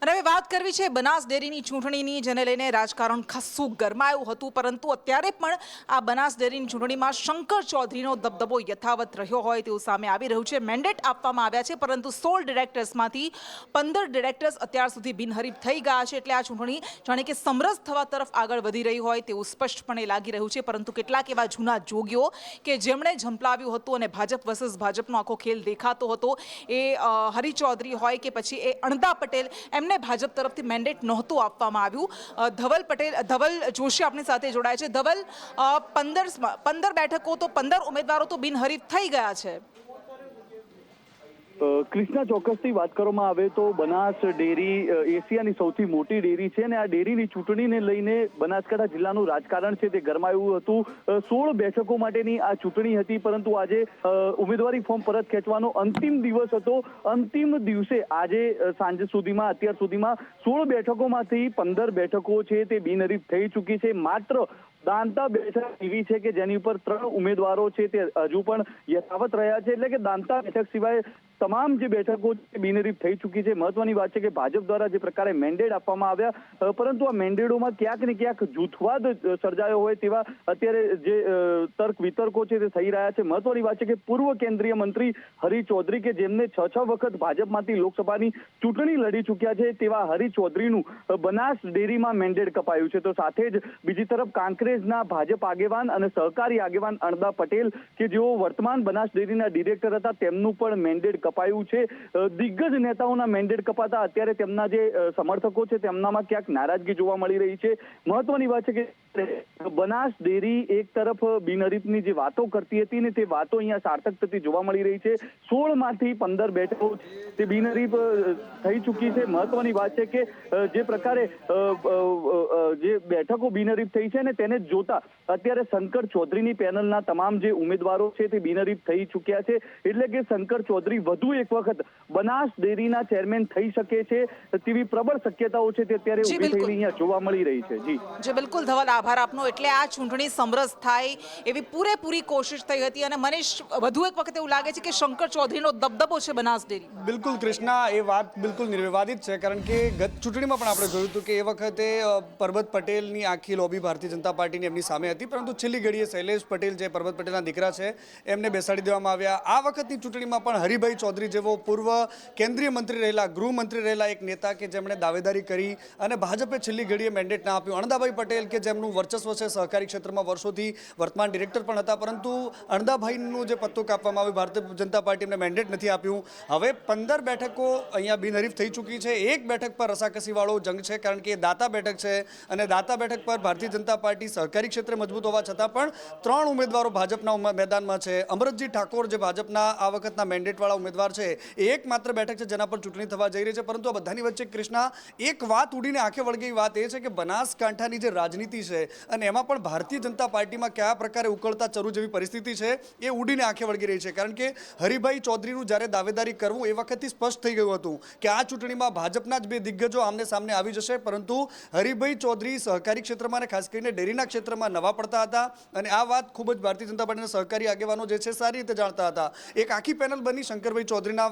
અને હવે વાત કરવી છે બનાસ ડેરીની ચૂંટણીની, જેને લઈને રાજકારણ ખાસ્સું ગરમાયું હતું, પરંતુ અત્યારે પણ આ બનાસ ડેરીની ચૂંટણીમાં શંકર ચૌધરીનો દબદબો યથાવત રહ્યો હોય તેવું સામે આવી રહ્યું છે. મેન્ડેટ આપવામાં આવ્યા છે, પરંતુ 16 ડિરેક્ટર્સમાંથી 15 ડિરેક્ટર્સ અત્યાર સુધી બિનહરીફ થઈ ગયા છે. એટલે આ ચૂંટણી જાણે કે સમરસ થવા તરફ આગળ વધી રહી હોય તેવું સ્પષ્ટપણે લાગી રહ્યું છે. પરંતુ કેટલાક એવા જૂના જોગીઓ કે જેમણે ઝંપલાવ્યું હતું અને ભાજપ વર્સસ ભાજપનો આખો ખેલ દેખાતો હતો, એ હરી ચૌધરી હોય કે પછી એ અણદા પટેલ, એમને ભાજપ તરફથી મેન્ડેટ નહોતું આપવામાં આવ્યું. ધવલ જોશી આપણી સાથે જોડાય છે. ધવલ, 15 બેઠકો તો 15 ઉમેદવારો તો બિનહરીફ થઈ ગયા છે. કૃષ્ણા, ચોક્કસથી વાત કરવામાં આવે તો બનાસ ડેરી એશિયાની સૌથી મોટી ડેરી છે અને આ ડેરીની ચૂંટણીને લઈને બનાસકાંઠા જિલ્લાનું રાજકારણ છે તે ગરમાયું હતું. 16 બેઠકો માટેની આ ચૂંટણી હતી, પરંતુ આજે ઉમેદવારી ફોર્મ પરત ખેંચવાનો અંતિમ દિવસ હતો. અંતિમ દિવસે આજે સાંજ સુધીમાં, અત્યાર સુધીમાં 16 બેઠકોમાંથી 15 બેઠકો છે તે બિનહરીફ થઈ ચૂકી છે. માત્ર દાંતા બેઠક એવી છે કે જેની ઉપર 3 ઉમેદવારો છે તે હજુ પણ યથાવત રહ્યા છે. એટલે કે દાંતા બેઠક સિવાય તમામ જે બેઠકો બિનહરીફ થઈ ચૂકી છે. મહત્વની વાત છે કે ભાજપ દ્વારા જે પ્રકારે મેન્ડેટ આપવામાં આવ્યા, પરંતુ આ મેન્ડેટોમાં ક્યાંક ને ક્યાંક જૂથવાદ સર્જાયો હોય તેવા અત્યારે જે તર્ક વિતર્કો છે તે થઈ રહ્યા છે. મહત્વની વાત છે કે પૂર્વ કેન્દ્રીય મંત્રી હરી ચૌધરી, કે જેમને 6 વખત ભાજપમાંથી લોકસભાની ચૂંટણી લડી ચૂક્યા છે, તેવા હરી ચૌધરીનું બનાસ ડેરીમાં મેન્ડેટ કપાયું છે. તો સાથે જ બીજી તરફ કાંકરેજના ભાજપ આગેવાન અને સહકારી આગેવાન અણદા પટેલ, કે જેઓ વર્તમાન બનાસ ડેરીના ડિરેક્ટર હતા, તેમનું પણ મેન્ડેટ કપાયું છે. દિગ્ગજ નેતાઓના મેન્ડેટ કપાતા અત્યારે તેમના જે સમર્થકો છે તેમનામાં ક્યાંક નારાજગી જોવા મળી રહી છે. મહત્વની વાત છે કે બનાસ ડેરી એક તરફ બિનહરીફની જે વાતો કરતી હતી ને તે વાતો અહીંયા સાર્થક થતી જોવા મળી રહી છે. 16 માંથી 15 બેઠકો તે બિનહરીફ થઈ ચૂકી છે. મહત્વની વાત છે કે જે પ્રકારે જે બેઠકો બિનહરીફ થઈ છે ને તેને જોતા અત્યારે શંકર ચૌધરીની પેનલના તમામ જે ઉમેદવારો છે તે બિનહરીફ થઈ ચૂક્યા છે. એટલે કે શંકર ચૌધરી વધુ એક વખત બનાસ ડેરીના ચેરમેન થઈ શકે છે તેવી પ્રબળ શક્યતાઓ છે તે અત્યારે ઊભી થયેલી અહીંયા જોવા મળી રહી છે. જી બિલકુલ ધવલ, આભાર આપનો. એટલે આ ચૂંટણી સમરસ થાય એવી પૂરેપૂરી કોશિશ થઈ હતી અને મને વધુ એક વખત એવું લાગે છે કે શંકર ચૌધરીનો દબદબો છે બનાસ ડેરી. બિલકુલ કૃષ્ણા, એ વાત બિલકુલ નિર્વિવાદિત છે, કારણ કે ગત ચૂંટણીમાં પણ આપણે જોયું હતું કે એ વખતે પરબત પટેલની આખી લોબી ભારતીય જનતા પાર્ટીની એમની સામે હતી, પરંતુ છેલ્લી ઘડીએ શૈલેષ પટેલ, જે પરબત પટેલના દીકરા છે, એમને બેસાડી દેવામાં આવ્યા. આ વખતની ચૂંટણીમાં પણ હરિભાઈ ચૌધરી જેવો પૂર્વ કેન્દ્રીય મંત્રી રહેલા, ગૃહમંત્રી રહેલા એક નેતા કે જેમણે દાવેદારી કરી અને ભાજપે છેલ્લી ઘડીએ મેન્ડેટ ના આપ્યું. અણદાભાઈ પટેલ, કે જેમનું વર્ચસ્વ છે સહકારી ક્ષેત્રમાં વર્ષોથી, વર્તમાન ડિરેક્ટર પણ હતા, પરંતુ અણદાભાઈનું જે પત્તું કાપવામાં આવ્યું, ભારતીય જનતા પાર્ટી એમને મેન્ડેટ નથી આપ્યું. હવે 15 બેઠકો અહીંયા બિનહરીફ થઈ ચૂકી છે. એક બેઠક પર રસાકસીવાળો જંગ છે, કારણ કે દાતા બેઠક છે અને દાતા બેઠક પર ભારતીય જનતા પાર્ટી સહકારી ક્ષેત્રે મજબૂત હોવા છતાં પણ 3 ઉમેદવારો ભાજપના મેદાનમાં છે. અમરતજી ઠાકોર, જે ભાજપના આ વખતના મેન્ડેટવાળા ઉમેદવાર છે, એકમાત્ર બેઠક છે જેના પર ચૂંટણી થવા જઈ રહી છે. પરંતુ આ બધાની વચ્ચે કૃષ્ણા, એક વાત ઉડીને આંખે વળગી વાત એ છે કે બનાસકાંઠાની જે રાજનીતિ છે અને એમાં પણ ભારતીય જનતા પાર્ટીમાં કયા પ્રકારે ઉકળતા ચરુ જેવી પરિસ્થિતિ છે એ ઉડીને આંખે વળગી રહી છે. કારણ કે હરિભાઈ ચૌધરીનું જ્યારે દાવેદારી કરવું એ વખતથી સ્પષ્ટ થઈ ગયું હતું કે આ ચૂંટણીમાં ભાજપના જ 2 દિગ્ગજો આમને સામને આવી જશે, પરંતુ હરિભાઈ ચૌધરી સહકારી ક્ષેત્રમાં અને ખાસ કરીને ડેરીના ક્ષેત્રમાં નવા પડતા હતા અને આ વાત ખૂબ જ ભારતીય જનતા પાર્ટીના સહકારી આગેવાનો જે છે સારી રીતે જાણતા હતા. એક આખી પેનલ બની શંકરભાઈ ચૌધરીના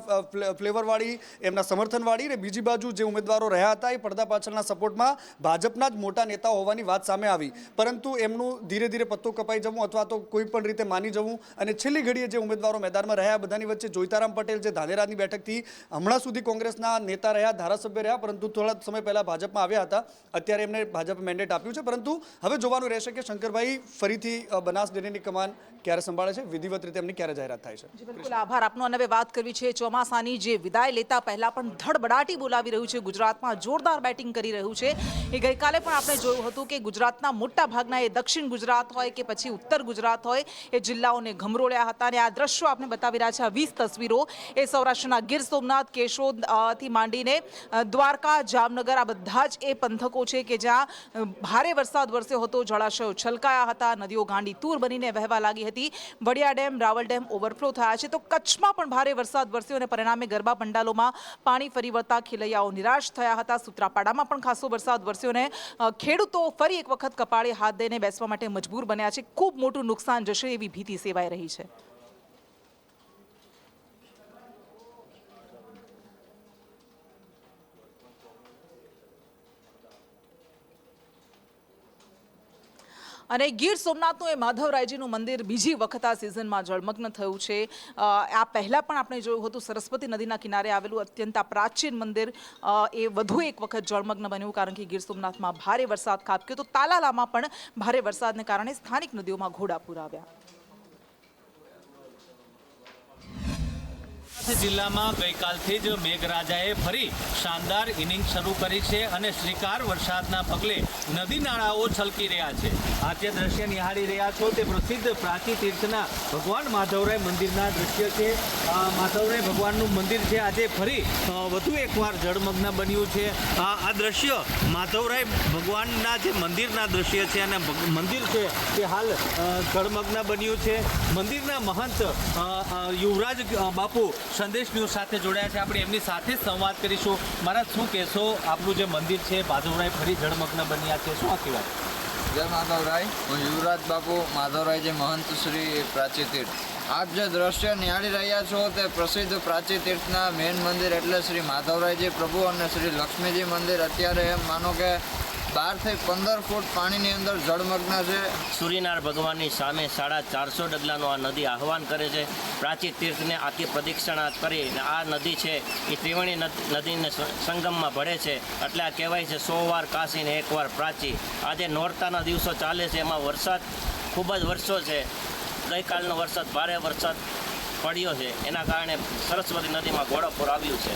ફ્લેવરવાળી, એમના સમર્થનવાળી, અને બીજી બાજુ જે ઉમેદવારો રહ્યા હતા એ પડદા પાછળના સપોર્ટમાં ભાજપના જ મોટા નેતાઓ હોવાની વાત સામે આવી. પરંતુ એમનું ધીરે ધીરે પત્તો કપાઈ જવું અથવા તો કોઈ પણ રીતે માની જવું અને છેલ્લી ઘડીએ જે ઉમેદવારો મેદાનમાં રહ્યા, બધાની વચ્ચે જોઈતારામ પટેલ, જે ધાનેરાની બેઠકથી હમણાં સુધી કોંગ્રેસના નેતા રહ્યા, ધારાસભ્ય રહ્યા, પરંતુ થોડા સમય પહેલા ભાજપમાં આવ્યા હતા. અત્યારે એમને ભાજપ મેન્ડેટ આપ્યું છે, પરંતુ હવે જોવાનું રહેશે કે શંકરભાઈ ફરીથી બનાસ ડેરીની કમાન ક્યારે સંભાળે છે, વિધિવત રીતે એમની ક્યારે જાહેરાત થાય છે. બિલકુલ આભાર આપનો. અને હવે વાત કરવી છે ચોમાસાની, જે વિદાય લેતા પહેલા પણ ધડબડાટી બોલાવી રહ્યું છે. ગુજરાતમાં જોરદાર બેટિંગ કરી રહ્યું છે. એ ગઈકાલે પણ આપણે જોયું હતું કે ગુજરાતના મોટા ભાગના, એ દક્ષિણ ગુજરાત હોય કે પછી ઉત્તર ગુજરાત હોય, એ જિલ્લાઓને ગમરોળ્યા હતા. અને આ દ્રશ્યો આપણે બતાવી રહ્યા છે, આ 20 તસવીરો, એ સૌરાષ્ટ્રના ગીર સોમનાથ, કેશોદ થી માંડીને દ્વારકા, જામનગર, આ બધા જ એ પંથકો છે કે જ્યાં ભારે વરસાદ વરસ્યો હતો, જળાશયો છલકાયા હતા, નદીઓ ગાંડી તૂર બનીને વહેવા લાગી હતી. Vadia dam, Raval dam overflow થયા છે. તો કચ્છમાં પણ ભારે વરસાદ વરસ્યો અને પરિણામે ગરબા પંડાલોમાં પાણી ફરી વળતા ખેલૈયાઓ નિરાશ થયા હતા. સૂત્રાપાડામાં પણ ખાસો વરસાદ વરસ્યો અને ખેડૂતો ફરી એક વખત કપાળે હાથ દઈને બેસવા માટે મજબૂર બન્યા છે. ખૂબ મોટું નુકસાન જશે એવી ભીતિ સેવાઈ રહી છે. અને ગીર સોમનાથનું એ માધવરાયજીનું મંદિર બીજી વખત આ સિઝનમાં જળમગ્ન થયું છે. આ પહેલાં પણ આપણે જોયું હતું સરસ્વતી નદીના કિનારે આવેલું અત્યંત આ પ્રાચીન મંદિર એ વધુ એક વખત જળમગ્ન બન્યું કારણ કે ગીર સોમનાથમાં ભારે વરસાદ ખાબક્યો તો તાલાલામાં પણ ભારે વરસાદને કારણે સ્થાનિક નદીઓમાં ઘોડાપૂર આવ્યા. જિલ્લામાં ગઈકાલથી જ મેઘરાજાએ ફરી શાનદાર ઇનિંગ શરૂ કરી છે અને શ્રીકાર વરસાદના પગલે નદી નાળાઓ છલકી રહ્યા છે. આ જે દ્રશ્ય નિહાળી રહ્યા છો તે પ્રસિદ્ધ પ્રાચી તીર્થના ભગવાન માધવરાય મંદિરના દ્રશ્ય છે. માધવરાય ભગવાનનું મંદિર છે આજે ફરી વધુ એકવાર જળમગ્ન બન્યું છે. આ દ્રશ્ય માધવરાય ભગવાનના જે મંદિરના દ્રશ્ય છે અને મંદિર છે તે હાલ જળમગ્ન બન્યું છે. મંદિરના મહંત યુવરાજ બાપુ સંદેશ ન્યૂઝ સાથે જોડાયા છે. આપણે એમની સાથે સંવાદ કરીશું. મારા શું કહેશો, આપણું જે મંદિર છે માધવરાય ફરી જળમગ્ન બન્યા છે, શું આખી વાત? જય માધવરાય. હું યુવરાજ બાપુ માધવરાયજી મહંત શ્રી પ્રાચી તીર્થ. આપ જે દ્રશ્ય નિહાળી રહ્યા છો તે પ્રસિદ્ધ પ્રાચી તીર્થના મેન મંદિર એટલે શ્રી માધવરાયજી પ્રભુ અને શ્રી લક્ષ્મીજી મંદિર અત્યારે એમ માનો કે 12 થી 15 ફૂટ પાણીની અંદર જળમગ્ન છે. સૂર્યનારાયણ ભગવાનની સામે 450 ડગલાનો આ નદી આહવાન કરે છે. પ્રાચી તીર્થને આખી પ્રદક્ષિણા કરીને આ નદી છે એ ત્રિવેણી નદીને સંગમમાં ભળે છે. એટલે આ કહેવાય છે 100 વાર કાશી ને 1 વાર પ્રાચી. આજે નોરતાના દિવસો ચાલે છે, એમાં વરસાદ ખૂબ જ વરસો છે. ગઈકાલનો વરસાદ ભારે વરસાદ પડ્યો છે, એના કારણે સરસ્વતી નદીમાં ઘોડાપૂર આવ્યું છે.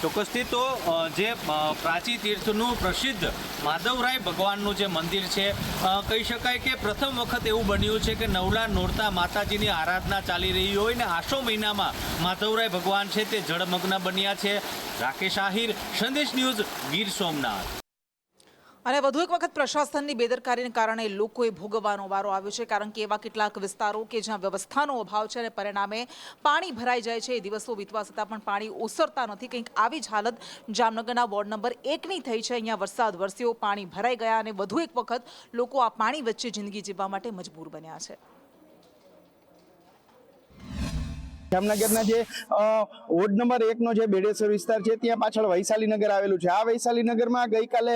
ચોક્કસથી તો જે પ્રાચી તીર્થનું પ્રસિદ્ધ માધવરાય ભગવાનનું જે મંદિર છે કહી શકાય કે પ્રથમ વખત એવું બન્યું છે કે નવલા નોરતા માતાજીની આરાધના ચાલી રહી હોય ને આસો મહિનામાં માધવરાય ભગવાન છે તે જળમગ્ન બન્યા છે. રાકેશ આહિર, સંદેશ ન્યૂઝ, ગીર સોમનાથ. અને વધુ એક વખત પ્રશાસનની બેદરકારીને કારણે લોકોએ ભોગવવાનો વારો આવ્યો છે કારણ કે એવા કેટલાક વિસ્તારો કે જ્યાં વ્યવસ્થાનો અભાવ છે અને પરિણામે પાણી ભરાઈ જાય છે. એ દિવસો વીતવા છતાં પણ પાણી ઓસરતા નથી. કંઈક આવી જ હાલત જામનગરના વોર્ડ નંબર 1ની થઈ છે. અહીંયા વરસાદ વરસ્યો, પાણી ભરાઈ ગયા અને વધુ એક વખત લોકો આ પાણી વચ્ચે જિંદગી જીવવા માટે મજબૂર બન્યા છે. જામનગરના જે વોર્ડ નંબર 1નો જે બેડેશ્વર વિસ્તાર છે ત્યાં પાછળ વૈશાલી નગર આવેલું છે. આ વૈશાલી નગરમાં ગઈકાલે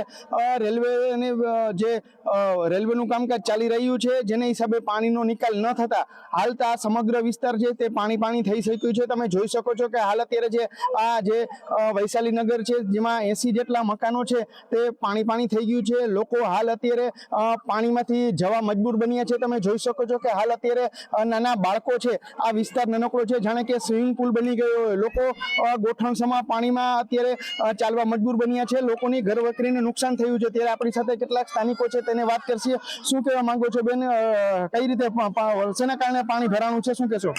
રેલવેનું કામકાજ ચાલી રહ્યું છે, જેને હિસાબે પાણીનો નિકાલ ન થતા હાલ તો આ સમગ્ર વિસ્તાર છે તે પાણી થઈ શક્યું છે. તમે જોઈ શકો છો કે હાલ અત્યારે જે વૈશાલી નગર છે જેમાં 80 જેટલા મકાનો છે તે પાણી થઈ ગયું છે. લોકો હાલ અત્યારે પાણીમાંથી જવા મજબૂર બન્યા છે. તમે જોઈ શકો છો કે હાલ અત્યારે નાના બાળકો છે, આ વિસ્તાર નાનકડો છે જાણે કે સ્વિમિંગ પુલ બની ગયો હોય. લોકો ગોઠણસમા પાણીમાં અત્યારે ચાલવા મજબૂર બન્યા છે. લોકોની ઘર વકરીને નુકસાન થયું છે. ત્યારે આપણી સાથે કેટલાક સ્થાનિકો છે તેને વાત કરશે. શું કહેવા માંગો છો બેન, કઈ રીતે વરસાદના કારણે પાણી ભરાણું છે, શું કહેશો?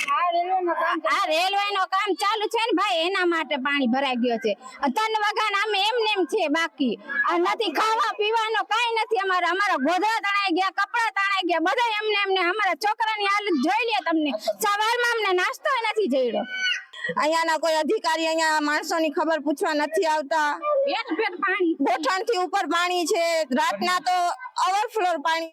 આ રેલવેનો કામ ચાલુ છે ને ભાઈ, એના માટે પાણી ભરાઈ ગયો છે. 3 વાગ્યા અમે એમ છે, બાકી આ નથી ખાવા પીવાનો કાંઈ નથી. અમારા ગોધરા તણાઈ ગયા, કપડા તણાઈ ગયા, બધા એમને અમારા છોકરાની હાલત જોઈ લે. તમને સવારમાં અમને નાસ્તો નથી જડ્યો. અહીંયાના કોઈ અધિકારી અહીંયા માણસોની ખબર પૂછવા નથી આવતા. પાણી ગોઠણથી ઉપર પાણી છે, રાતના તો ઓવરફ્લો પાણી.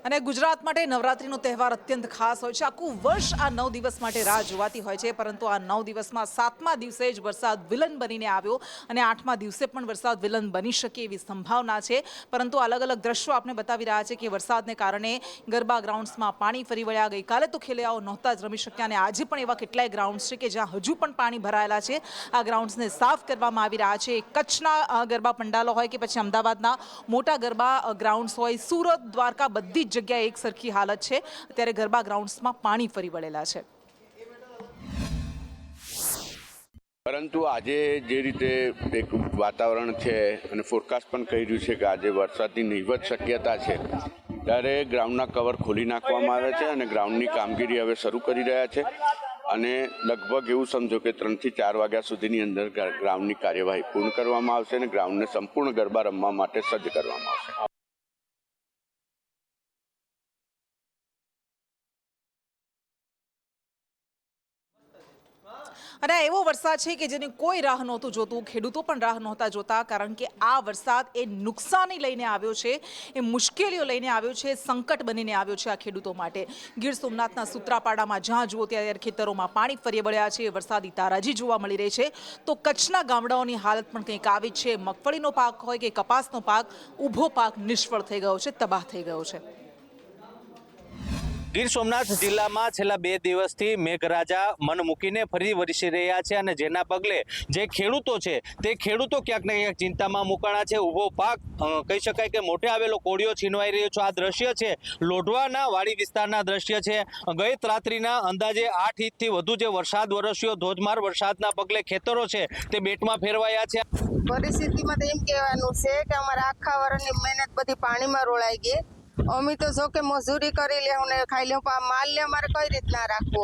અને ગુજરાત માટે નવરાત્રીનો તહેવાર અત્યંત ખાસ હોય છે. આખું વર્ષ આ 9 દિવસ માટે રાહ જોવાતી હોય છે, પરંતુ આ 9 દિવસમાં 7મા દિવસે જ વરસાદ વિલન બનીને આવ્યો અને 8મા દિવસે પણ વરસાદ વિલન બની શકે એવી સંભાવના છે. પરંતુ અલગ અલગ દ્રશ્યો આપણે બતાવી રહ્યા છે કે વરસાદને કારણે ગરબા ગ્રાઉન્ડ્સમાં પાણી ફરી વળ્યા. ગઈકાલે તો ખેલૈયાઓ નહોતા જ રમી શક્યા અને આજે પણ એવા કેટલાય ગ્રાઉન્ડ્સ છે કે જ્યાં હજુ પણ પાણી ભરાયેલા છે. આ ગ્રાઉન્ડ્સને સાફ કરવામાં આવી રહ્યા છે. કચ્છના ગરબા પંડાલો હોય કે પછી અમદાવાદના મોટા ગરબા ગ્રાઉન્ડ્સ હોય, સુરત, દ્વારકા, બધી જગ્યાએ એક સરખી હાલત છે. ત્યારે ગરબા ગ્રાઉન્ડ્સમાં પાણી ફરી વળેલા છે. પરંતુ આજે જે રીતે એક વાતાવરણ છે અને ફોરકાસ્ટ પણ કહી રહ્યું છે કે આજે વરસાદની નહીવત શક્યતા છે, ત્યારે ગ્રાઉન્ડના કવર ખોલી નાખવામાં આવે છે અને ગ્રાઉન્ડની કામગીરી હવે શરૂ કરી રહ્યા છે. અને લગભગ એવું સમજો કે 3 થી 4 વાગ્યા સુધીની અંદર ગ્રાઉન્ડની કાર્યવાહી પૂર્ણ કરવામાં આવશે અને ગ્રાઉન્ડને સંપૂર્ણ ગરબા રમવા માટે સજ્જ કરવામાં આવશે. અને આ એવો વરસાદ છે કે જેની કોઈ રાહ નહોતું જોતું, ખેડૂતો પણ રાહ નહોતા જોતા, કારણ કે આ વરસાદ એ નુકસાની લઈને આવ્યો છે, એ મુશ્કેલીઓ લઈને આવ્યો છે, સંકટ બનીને આવ્યો છે આ ખેડૂતો માટે. ગીર સોમનાથના સૂત્રાપાડામાં જ્યાં જુઓ ત્યારે ખેતરોમાં પાણી ફરી વળ્યા છે, વરસાદી તારાજી જોવા મળી રહી છે. તો કચ્છના ગામડાઓની હાલત પણ કંઈક આવી છે. મગફળીનો પાક હોય કે કપાસનો પાક, ઊભો પાક નિષ્ફળ થઈ ગયો છે, તબાહ થઈ ગયો છે. ગીર સોમનાથ જિલ્લામાં છેલ્લા 2 દિવસથી મેઘરાજા મન મૂકીને ફરી વરસી રહ્યા છે અને જેના પગલે જે ખેડૂતો છે તે ખેડૂતો ક્યાંક ને ક્યાંક ચિંતામાં મુકાણા છે. ઊભો પાક કહી શકાય કે મોઢે આવેલો કોળિયો છીનવાઈ રહ્યો છે. આ દ્રશ્ય છે લોઢવાના વાડી વિસ્તારના દ્રશ્ય છે. ગત રાત્રિના અંદાજે 8 ઇંચથી વધુ જે વરસાદ વરસ્યો, ધોધમાર વરસાદના પગલે ખેતરો છે તે બેટમાં ફેરવાયા છે. પરિસ્થિતિમાં તો એમ કહેવાનું છે કે અમારા આખા વર્ષની મહેનત બધી પાણીમાં રોળાઈ ગઈ. અમે તો જો કે મજૂરી કરી લેવું ને ખાઈ લેવું, પણ માલ ને અમારે કઈ રીતના રાખવો.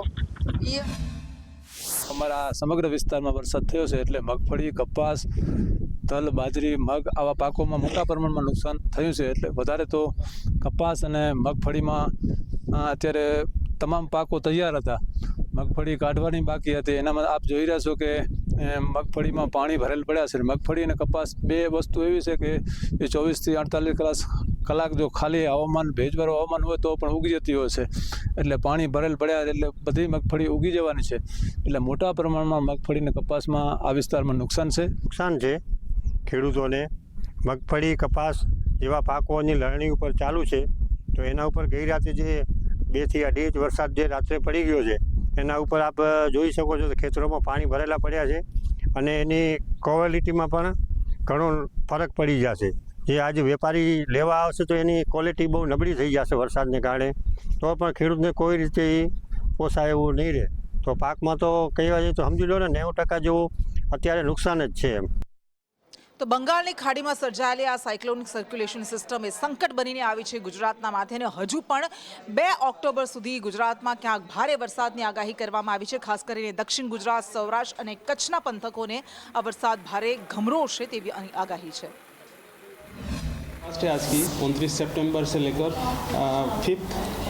અમારા સમગ્ર વિસ્તારમાં વરસાદ થયો છે એટલે મગફળી, કપાસ, તલ, બાજરી, મગ આવા પાકોમાં મોટા પ્રમાણમાં નુકસાન થયું છે. એટલે વધારે તો કપાસ અને મગફળીમાં અત્યારે તમામ પાકો તૈયાર હતા, મગફળી કાઢવાની બાકી હતી. એનામાં આપ જોઈ રહ્યા છો કે મગફળીમાં પાણી ભરેલ પડ્યા છે. મગફળી અને કપાસ બે વસ્તુ એવી છે કે એ 24 થી 48 કલાક જો ખાલી હવામાન, ભેજવાળું હવામાન હોય તો પણ ઉગી જતી હોય છે. એટલે પાણી ભરેલ પડ્યા એટલે બધી મગફળી ઉગી જવાની છે. એટલે મોટા પ્રમાણમાં મગફળી અને કપાસમાં આ વિસ્તારમાં નુકસાન છે. ખેડૂતોને મગફળી, કપાસ જેવા પાકોની લણણી ઉપર ચાલુ છે. તો એના ઉપર ગઈ રાતે જે 2 થી 2.5 ઇંચ વરસાદ જે રાત્રે પડી ગયો છે એના ઉપર આપ જોઈ શકો છો કે ખેતરોમાં પાણી ભરેલા પડ્યા છે અને એની ક્વોલિટીમાં પણ ઘણો ફરક પડી જશે. જે આજે વેપારી લેવા આવશે તો એની ક્વોલિટી બહુ નબળી થઈ જશે વરસાદને કારણે. તો પણ ખેડૂતને કોઈ રીતે પોસાય એવું નહીં રહે. તો પાકમાં તો કહેવા જઈએ તો સમજી લો ને 90% જેવું અત્યારે નુકસાન જ છે એમ. તો બંગાળની ખાડીમાં સર્જાયેલી આ સાયક્લોનિક સર્ક્યુલેશન સિસ્ટમ એ સંકટ બનીને આવી છે ગુજરાતના માથે. અને હજુ પણ 2 ઓક્ટોબર સુધી ગુજરાતમાં ક્યાંક ભારે વરસાદની આગાહી કરવામાં આવી છે. ખાસ કરીને દક્ષિણ ગુજરાત, સૌરાષ્ટ્ર અને કચ્છના પંથકોને આ વરસાદ ભારે ગમરોળશે તેવી આગાહી છે. आज की 29 सितंबर से लेकर 5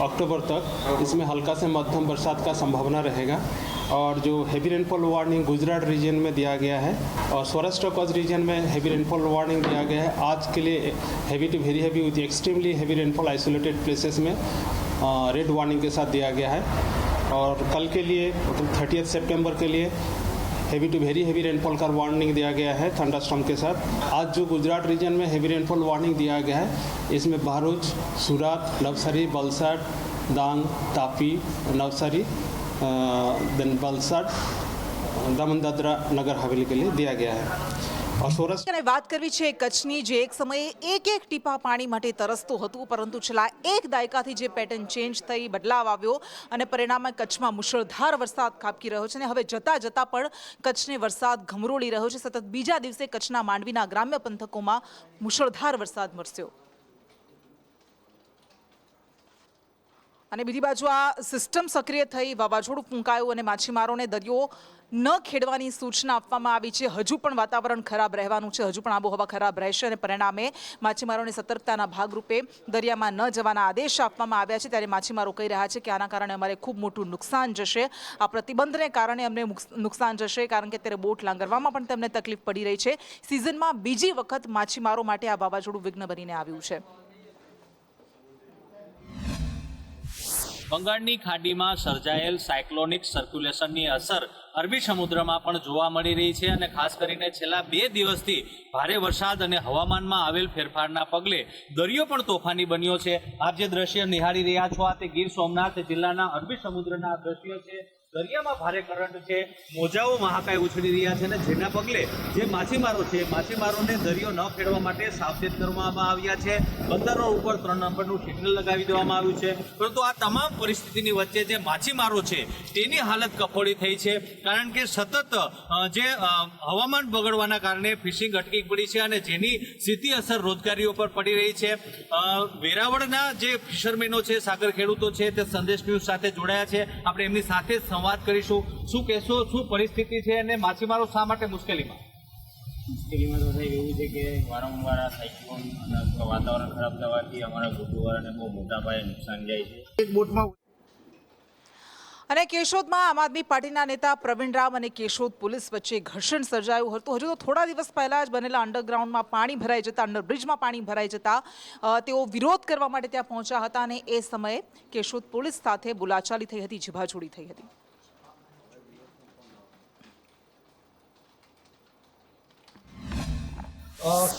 अक्टूबर तक इसमें हल्का से मध्यम बरसात का संभावना रहेगा. और जो heavy rainfall warning Gujarat region में दिया गया है और सौराष्ट्र कच्छ रीजन में हेवी रेनफॉल वार्निंग दिया गया है. आज के लिए heavy to very heavy with extremely heavy rainfall isolated places में रेड वार्निंग के साथ दिया गया है. और कल के लिए मतलब 30 सितंबर के लिए heavy to very heavy rainfall का वार्निंग दिया गया है थंडरस्टॉर्म के साथ. आज जो गुजरात रीजन में हेवी रेनफॉल वार्निंग दिया गया है इसमें भरूच, सूरत, नवसारी, वलसाड, डांग, तापी, नवसारी, देन वलसाड, दमन दादरा नगर हवेली के लिए दिया गया है. અને વાત કરવી છે કચ્છની, જે એક સમયે એક ટીપા પાણી માટે તરસતું હતું, પરંતુ છેલ્લા 1 દાયકાથી જે પેટર્ન ચેન્જ થઈ, બદલાવ આવ્યો અને પરિણામે કચ્છમાં મુશળધાર વરસાદ ખાબકી રહ્યો છે. અને હવે જતાં જતાં પણ કચ્છને વરસાદ ગમરોળી રહ્યો છે. સતત બીજા દિવસે કચ્છના માંડવીના ગ્રામ્ય પંથકોમાં મુશળધાર વરસાદ વરસ્યો. અને બીજી બાજુ આ સિસ્ટમ સક્રિય થઈ, વાવાઝોડું ફૂંકાયું અને માછીમારોને દરિયો ન ખેડવાની સૂચના આપવામાં આવી છે. હજુ પણ વાતાવરણ ખરાબ રહેવાનું છે, હજુ પણ આબોહવા ખરાબ રહેશે અને પરિણામે માછીમારોને સતર્કતાના ભાગરૂપે દરિયામાં ન જવાના આદેશ આપવામાં આવ્યા છે. ત્યારે માછીમારો કહી રહ્યા છે કે આના કારણે અમારે ખૂબ મોટું નુકસાન જશે. આ પ્રતિબંધને કારણે અમને નુકસાન જશે, કારણ કે અત્યારે બોટ લાંગરવામાં પણ તેમને તકલીફ પડી રહી છે. સિઝનમાં બીજી વખત માછીમારો માટે આ વાવાઝોડું વિઘ્ન બનીને આવ્યું છે. બંગાળની ખાડીમાં સર્જાયેલ સાયક્લોનિક સર્ક્યુલેશનની અસર અરબી સમુદ્રમાં પણ જોવા મળી રહી છે. અને ખાસ કરીને છેલ્લા 2 દિવસથી ભારે વરસાદ અને હવામાનમાં આવેલ ફેરફારના પગલે દરિયો પણ તોફાની બન્યો છે. આપ જે દ્રશ્ય નિહાળી રહ્યા છો આ તે ગીર સોમનાથ જિલ્લાના અરબી સમુદ્રના દ્રશ્યો છે. દરિયામાં ભારે કરંટ છે, મોજાઓ મહાકાય ઉછળી રહ્યા છે અને જેના પગલે જે માછીમારો છે, માછીમારોને દરિયો ન ખેડવા માટે સાવચેત કરવામાં આવ્યા છે. બંદરો ઉપર 3 નંબરનું સિગ્નલ લગાવી દેવામાં આવ્યું છે. પરંતુ આ તમામ પરિસ્થિતિની વચ્ચે જે માછીમારો છે તેની હાલત કફોડી થઈ છે, કારણ કે સતત જે હવામાન બગડવાના કારણે ફિશિંગ અટકી પડી છે અને જેની સીધી અસર રોજગારીઓ પર પડી રહી છે. વેરાવળના જે ફિશરમેનો છે, સાગર ખેડૂતો છે, તે સંદેશ ન્યૂઝ સાથે જોડાયા છે. આપણે એમની સાથે વાત કરીશું. શું કહેશો, શું પરિસ્થિતિ છે અને માછીમારો શા માટે મુશ્કેલીમાં? મુશ્કેલીમાં તો સાહેબ એવું છે કે વારંવાર આ સાયક્લોન અને વાતાવરણ ખરાબ થવાથી અમારા ગોટુવાળાને બહુ મોટા પાયે નુકસાન જાય છે. એક બોટમાં અને કેશોદમાં આમ આદમી પાર્ટીના નેતા પ્રવીણ રામ અને કેશોદ પોલીસ વચ્ચે ઘર્ષણ સર્જાયું હતું. હજુ તો થોડા દિવસ પહેલા જ બનેલા અંડરગ્રાઉન્ડમાં પાણી ભરાઈ જતા, અંડરબ્રિજમાં પાણી ભરાઈ જતા તેઓ વિરોધ કરવા માટે ત્યાં પહોંચ્યા હતા અને એ સમયે કેશોદ પોલીસ સાથે બોલાચાલી થઈ હતી, ઝીભાઝૂડી થઈ હતી.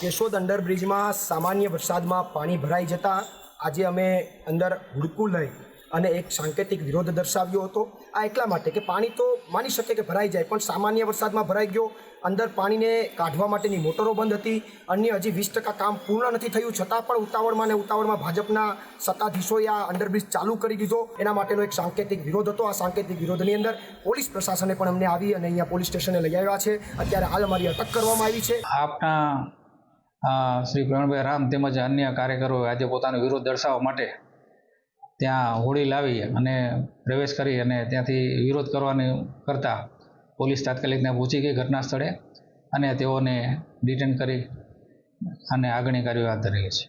કેશોદ અંડરબ્રિજમાં સામાન્ય વરસાદમાં પાણી ભરાઈ જતાં આજે અમે અંદર હુડકું લઈ અને એક સાંકેતિક વિરોધ દર્શાવ્યો હતો. આ એટલા માટે કે પાણી તો માની શકે કે ભરાઈ જાય, પણ સામાન્ય વરસાદમાં ભરાઈ ગયો. અંદર પાણીને કાઢવા માટેની મોટરો બંધ હતી. અન્ય હજી 20% કામ પૂર્ણ નથી થયું, છતાં પણ ઉતાવળમાં ભાજપના સત્તાધીશોએ આ અંડરબ્રિજ ચાલુ કરી દીધો. એના માટેનો એક સાંકેતિક વિરોધ હતો. આ સાંકેતિક વિરોધની અંદર પોલીસ પ્રશાસને પણ અમને આવી અને અહીંયા પોલીસ સ્ટેશને લઈ આવ્યા છે. અત્યારે હાલ અમારી અટક કરવામાં આવી છે. આપના શ્રી પ્રવીણભાઈ રામ તેમજ અન્ય કાર્યકરો આજે પોતાનો વિરોધ દર્શાવવા માટે ત્યાં હોડી લાવી અને પ્રવેશ કરી અને ત્યાંથી વિરોધ કરવાની કરતાં પોલીસ તાત્કાલિક ત્યાં પહોંચી ગઈ ઘટના સ્થળે અને તેઓને ડિટેન કરી અને આગળની કાર્યવાહી હાથ ધરેલી છે.